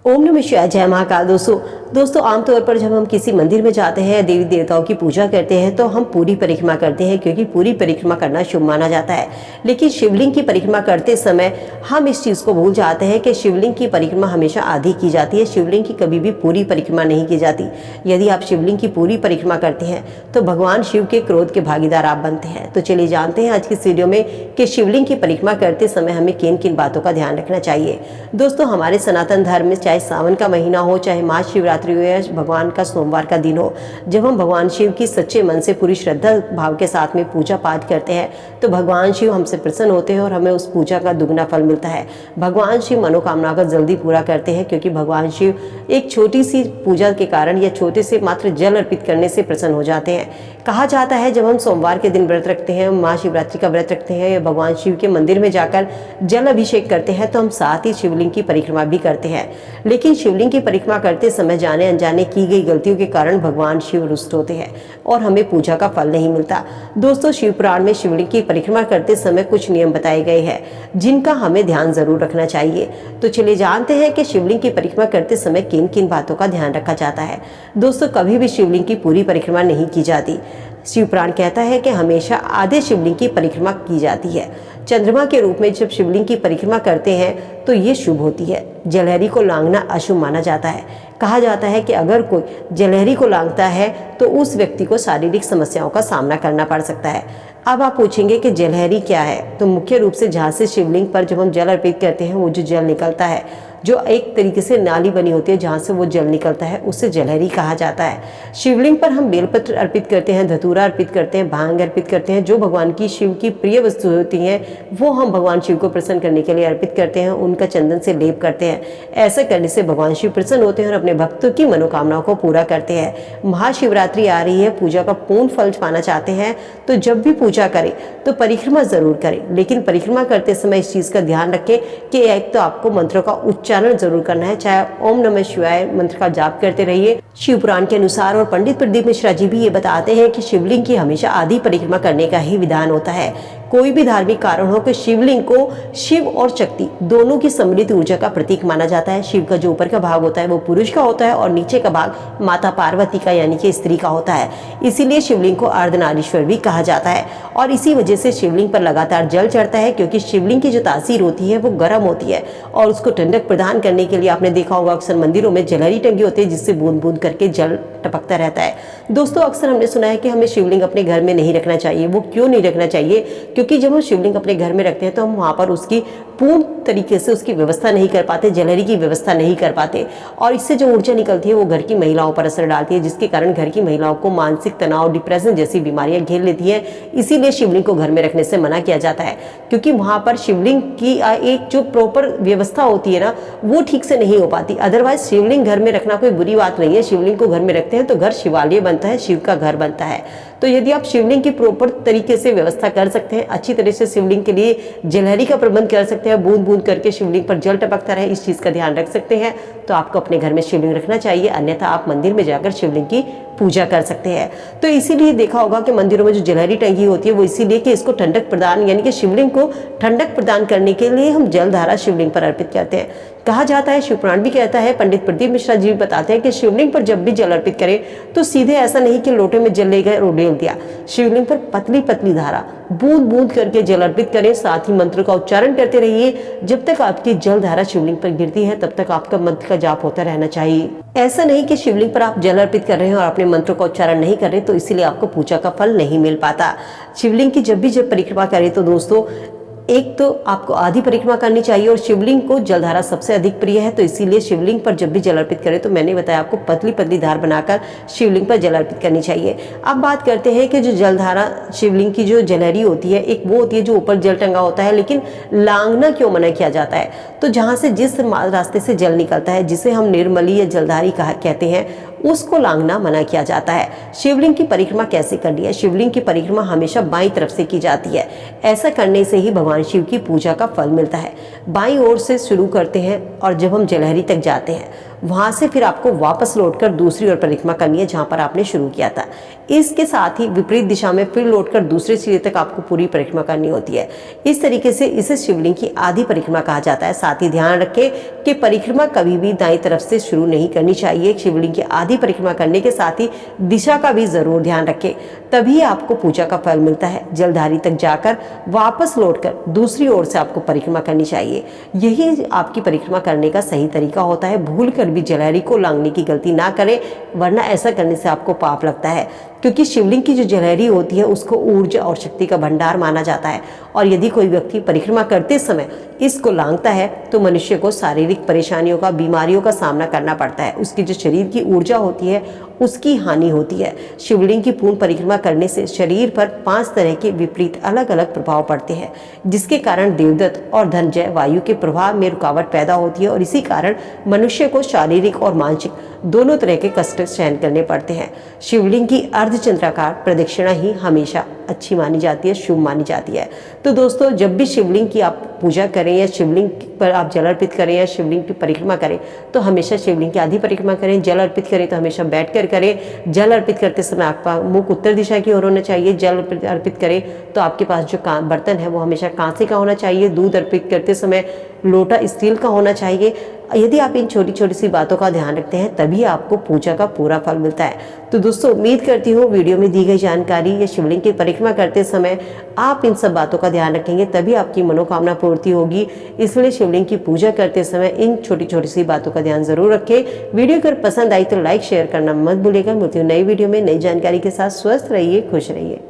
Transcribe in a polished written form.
ओम नमः शिवाय। जय महाकाल। दोस्तों आमतौर पर जब हम किसी मंदिर में जाते हैं, देवी देवताओं की पूजा करते हैं तो हम पूरी परिक्रमा करते हैं, क्योंकि पूरी परिक्रमा करना शुभ माना जाता है। लेकिन शिवलिंग की परिक्रमा करते समय हम इस चीज़ को भूल जाते हैं कि शिवलिंग की परिक्रमा हमेशा आधी की जाती है, शिवलिंग की कभी भी पूरी परिक्रमा नहीं की जाती। यदि आप शिवलिंग की पूरी परिक्रमा करते हैं तो भगवान शिव के क्रोध के भागीदार आप बनते हैं। तो चलिए जानते हैं आज की इस वीडियो में कि शिवलिंग की परिक्रमा करते समय हमें किन किन बातों का ध्यान रखना चाहिए। दोस्तों हमारे सनातन धर्म में चाहे सावन का महीना हो, चाहे महाशिवरात्रि हो या भगवान का सोमवार का दिन हो, जब हम भगवान शिव की सच्चे मन से पूरी श्रद्धा भाव के साथ में पूजा पाठ करते हैं तो भगवान शिव हमसे प्रसन्न होते हैं और हमें उस पूजा का दुगना फल मिलता है। भगवान शिव मनोकामना का जल्दी पूरा करते हैं, क्योंकि भगवान शिव एक छोटी सी पूजा के कारण या छोटे से मात्र जल अर्पित करने से प्रसन्न हो जाते हैं। कहा जाता है जब हम सोमवार के दिन व्रत रखते हैं, महाशिवरात्रि का व्रत रखते हैं या भगवान शिव के मंदिर में जाकर जल अभिषेक करते हैं तो हम साथ ही शिवलिंग की परिक्रमा भी करते हैं। लेकिन शिवलिंग की परिक्रमा करते समय जाने अनजाने की गई गलतियों के कारण भगवान शिव रुष्ट होते हैं और हमें पूजा का फल नहीं मिलता। दोस्तों शिव पुराण में शिवलिंग की परिक्रमा करते समय कुछ नियम बताए गए हैं जिनका हमें ध्यान जरूर रखना चाहिए। तो चलिए जानते हैं कि शिवलिंग की परिक्रमा करते समय किन किन बातों का ध्यान रखा जाता है। दोस्तों कभी भी शिवलिंग की पूरी परिक्रमा नहीं की जाती। शिव पुराण कहता है कि हमेशा आधे शिवलिंग की परिक्रमा की जाती है। चंद्रमा के रूप में जब शिवलिंग की परिक्रमा करते हैं तो ये शुभ होती है। जलहरी को लांघना अशुभ माना जाता है। कहा जाता है कि अगर कोई जलहरी को लांघता है तो उस व्यक्ति को शारीरिक समस्याओं का सामना करना पड़ सकता है। अब आप पूछेंगे कि जलहरी क्या है, तो मुख्य रूप से जहाँ से शिवलिंग पर जब हम जल अर्पित करते हैं वो जो जल निकलता है, जो एक तरीके से नाली बनी होती है जहाँ से वो जल निकलता है, उससे जलहरी कहा जाता है। शिवलिंग पर हम बेलपत्र अर्पित करते हैं, धतूरा अर्पित करते हैं, भांग अर्पित करते हैं। जो भगवान की शिव की प्रिय वस्तु होती हैं वो हम भगवान शिव को प्रसन्न करने के लिए अर्पित करते हैं, उनका चंदन से लेप करते हैं। ऐसा करने से भगवान शिव प्रसन्न होते हैं और अपने भक्तों की मनोकामनाओं को पूरा करते हैं। महाशिवरात्रि आ रही है, पूजा का पूर्ण फल पाना चाहते हैं तो जब भी पूजा करें तो परिक्रमा जरूर करें, लेकिन परिक्रमा करते समय इस चीज़ का ध्यान रखें कि एक तो आपको मंत्रों का उच्चारण जरूर करना है, चाहे ओम नमः शिवाय मंत्र का जाप करते रहिए। शिव पुराण के अनुसार और पंडित प्रदीप मिश्रा जी भी ये बताते हैं कि शिवलिंग की हमेशा आधी परिक्रमा करने का ही विधान होता है। कोई भी धार्मिक कारण हो कि शिवलिंग को शिव और शक्ति दोनों की समृद्ध ऊर्जा का प्रतीक माना जाता है। शिव का जो ऊपर का भाग होता है वो पुरुष का होता है और नीचे का भाग माता पार्वती का यानी कि स्त्री का होता है। इसीलिए शिवलिंग को अर्धनारीश्वर भी कहा जाता है और इसी वजह से शिवलिंग पर लगातार जल चढ़ता है, क्योंकि शिवलिंग की जो तासीर होती है वो गर्म होती है और उसको ठंडक प्रदान करने के लिए आपने देखा होगा अक्सर मंदिरों में जलहरी टंगी होती है जिससे बूंद बूंद करके जल टपकता रहता है। दोस्तों अक्सर हमने सुना है कि हमें शिवलिंग अपने घर में नहीं रखना चाहिए। वो क्यों नहीं रखना चाहिए? क्योंकि जब हम शिवलिंग अपने घर में रखते हैं तो हम वहाँ पर उसकी पूर्ण तरीके से उसकी व्यवस्था नहीं कर पाते, जलहरी की व्यवस्था नहीं कर पाते और इससे जो ऊर्जा निकलती है वो घर की महिलाओं पर असर डालती है, जिसके कारण घर की महिलाओं को मानसिक तनाव, डिप्रेशन जैसी बीमारियां घेर लेती हैं। इसीलिए शिवलिंग को घर में रखने से मना किया जाता है, क्योंकि वहाँ पर शिवलिंग की एक जो प्रॉपर व्यवस्था होती है ना वो ठीक से नहीं हो पाती। अदरवाइज शिवलिंग घर में रखना कोई बुरी बात नहीं है। शिवलिंग को घर में रखते हैं तो घर शिवालय बनता है, शिव का घर बनता है। तो यदि आप शिवलिंग की प्रॉपर तरीके से व्यवस्था कर सकते हैं, अच्छी तरह से शिवलिंग के लिए जलहरी का प्रबंध कर सकते हैं, बूंद बूंद करके शिवलिंग पर जल टपकता रहे, इस चीज़ का ध्यान रख सकते हैं, तो आपको अपने घर में शिवलिंग रखना चाहिए। अन्यथा आप मंदिर में जाकर शिवलिंग की पूजा कर सकते हैं। तो इसीलिए देखा होगा कि मंदिरों में जो जलहरी टंगी होती है वो इसीलिए कि इसको ठंडक प्रदान यानी कि शिवलिंग को ठंडक प्रदान करने के लिए हम जलधारा शिवलिंग पर अर्पित करते हैं। कहा जाता है, शिवपुराण भी कहता है, पंडित प्रदीप मिश्रा जी भी बताते हैं कि शिवलिंग पर जब भी जल अर्पित करें तो सीधे ऐसा नहीं कि लोटे में जल ले गए और उड़ेल दिया। शिवलिंग पर पतली पतली धारा बूंद बूंद करके जल अर्पित करें, साथ ही मंत्र का उच्चारण करते रहिए। जब तक आपकी जल धारा शिवलिंग पर गिरती है तब तक आपका मंत्र का जाप होता रहना चाहिए। ऐसा नहीं कि शिवलिंग पर आप जल अर्पित कर रहे हैं और अपने मंत्रों का उच्चारण नहीं कर रहे तो इसीलिए आपको पूजा का फल नहीं मिल पाता। शिवलिंग की जब परिक्रमा करें तो दोस्तों एक तो आपको आधी परिक्रमा करनी चाहिए और शिवलिंग को जलधारा सबसे अधिक प्रिय है, तो इसीलिए शिवलिंग पर जब भी जल अर्पित करें तो मैंने बताया आपको पतली पतली धार बनाकर शिवलिंग पर जल अर्पित करनी चाहिए। अब बात करते हैं कि जो जलधारा शिवलिंग की जो जलहरी होती है, एक वो होती है जो ऊपर जल टंगा होता है, लेकिन लांघना क्यों मना किया जाता है? तो जहाँ से जिस रास्ते से जल निकलता है जिसे हम निर्मली या जलधारी कहते हैं उसको लांघना मना किया जाता है। शिवलिंग की परिक्रमा कैसे करनी है? शिवलिंग की परिक्रमा हमेशा बाईं तरफ से की जाती है। ऐसा करने से ही भगवान शिव की पूजा का फल मिलता है। बाईं ओर से शुरू करते हैं और जब हम जलहरी तक जाते हैं वहां से फिर आपको वापस लौटकर दूसरी ओर परिक्रमा करनी है जहां पर आपने शुरू किया था। इसके साथ ही विपरीत दिशा में फिर लौटकर दूसरे सिरे तक आपको पूरी परिक्रमा करनी होती है। इस तरीके से इसे शिवलिंग की आधी परिक्रमा कहा जाता है। साथ ही ध्यान रखें कि परिक्रमा कभी भी दाईं तरफ से शुरू नहीं करनी चाहिए। शिवलिंग की आधी परिक्रमा करने के साथ ही दिशा का भी जरूर ध्यान रखें, तभी आपको पूजा का फल मिलता है। जलधारी तक जाकर वापस लौटकर दूसरी ओर से आपको परिक्रमा करनी चाहिए। यही आपकी परिक्रमा करने का सही तरीका होता है। भूल कर भी जलहरी को लांघने की गलती ना करें, वरना ऐसा करने से आपको पाप लगता है, क्योंकि शिवलिंग की जो जलहरी होती है उसको ऊर्जा और शक्ति का भंडार माना जाता है। और यदि कोई व्यक्ति परिक्रमा करते समय इसको लांघता है तो मनुष्य को शारीरिक परेशानियों का, बीमारियों का सामना करना पड़ता है। उसकी जो शरीर की ऊर्जा होती है उसकी हानि होती है। शिवलिंग की पूर्ण परिक्रमा करने से शरीर पर 5 तरह के विपरीत अलग अलग प्रभाव पड़ते हैं, जिसके कारण देवदत्त और धनंजय वायु के प्रभाव में रुकावट पैदा होती है और इसी कारण मनुष्य को शारीरिक और मानसिक दोनों तरह के कष्ट सहन करने पड़ते हैं। शिवलिंग की अर्धचंद्राकार प्रदक्षिणा ही हमेशा अच्छी मानी जाती है, शुभ मानी जाती है। तो दोस्तों, जब भी शिवलिंग की आप पूजा करें या शिवलिंग पर आप जल अर्पित करें या शिवलिंग की परिक्रमा करें तो हमेशा शिवलिंग की आधी परिक्रमा करें। जल अर्पित करें तो हमेशा बैठकर करें। जल अर्पित करते समय आपका मुख उत्तर दिशा की ओर होना चाहिए। जल अर्पित करें तो आपके पास जो बर्तन है वो हमेशा कांसे का होना चाहिए। दूध अर्पित करते समय लोटा स्टील का होना चाहिए। यदि आप इन छोटी छोटी सी बातों का ध्यान रखते हैं तभी आपको पूजा का पूरा फल मिलता है। तो दोस्तों, उम्मीद करती हूँ वीडियो में दी गई जानकारी या शिवलिंग की परिक्रमा करते समय आप इन सब बातों का ध्यान रखेंगे तभी आपकी मनोकामना पूर्ति होगी। इसलिए शिवलिंग की पूजा करते समय इन छोटी छोटी सी बातों का ध्यान जरूर रखें। वीडियो अगर पसंद आई तो लाइक शेयर करना मत भूलिएगा। मिलती हूँ नई वीडियो में नई जानकारी के साथ। स्वस्थ रहिए, खुश रहिए।